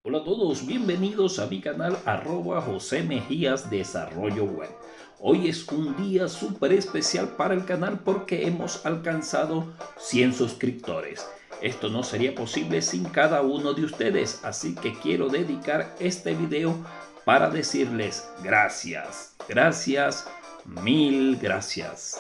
Hola a todos, bienvenidos a mi canal José Mejías Desarrollo Web. Hoy es un día súper especial para el canal porque hemos alcanzado 100 suscriptores. Esto no sería posible sin cada uno de ustedes, así que quiero dedicar este video para decirles gracias, gracias, mil gracias.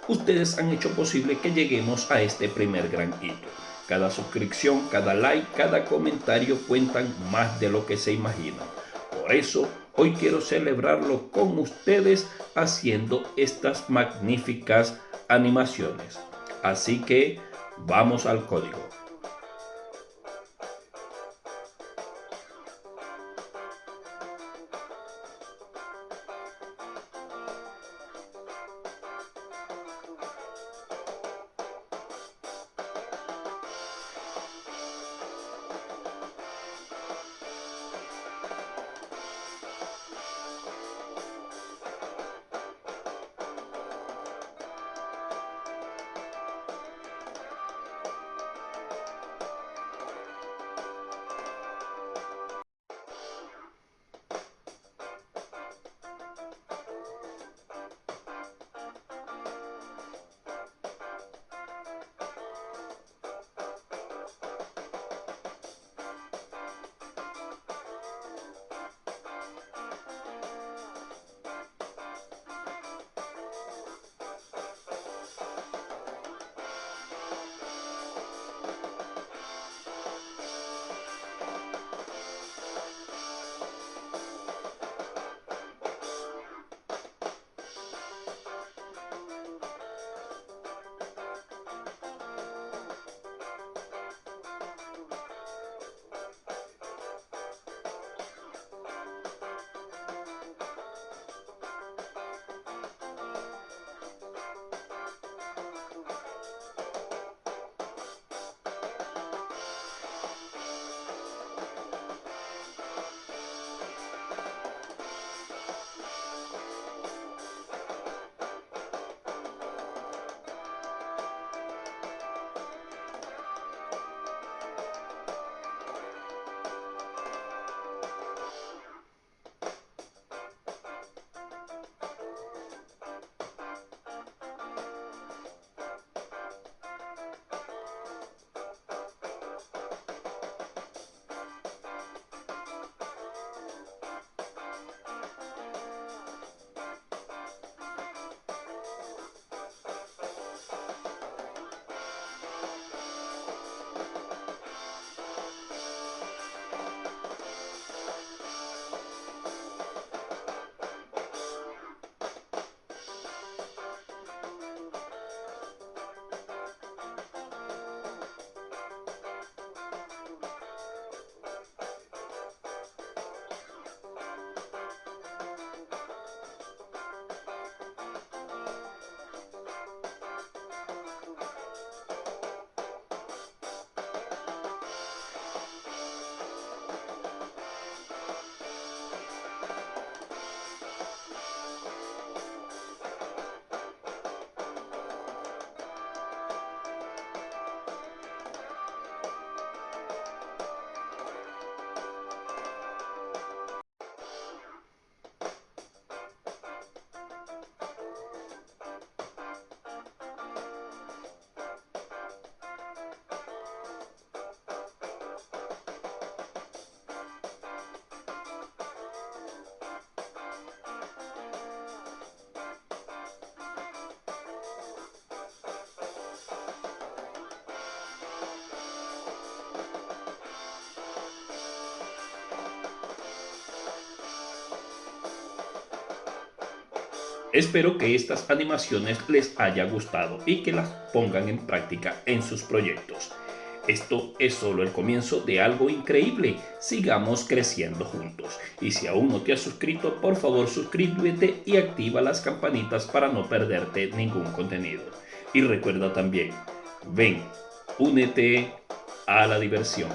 Ustedes han hecho posible que lleguemos a este primer gran hito. Cada suscripción, cada like, cada comentario cuentan más de lo que se imaginan. Por eso, hoy quiero celebrarlo con ustedes haciendo estas magníficas animaciones. Así que, vamos al código. Espero que estas animaciones les haya gustado y que las pongan en práctica en sus proyectos. Esto es solo el comienzo de algo increíble. Sigamos creciendo juntos. Y si aún no te has suscrito, por favor suscríbete y activa las campanitas para no perderte ningún contenido. Y recuerda también, ven, únete a la diversión.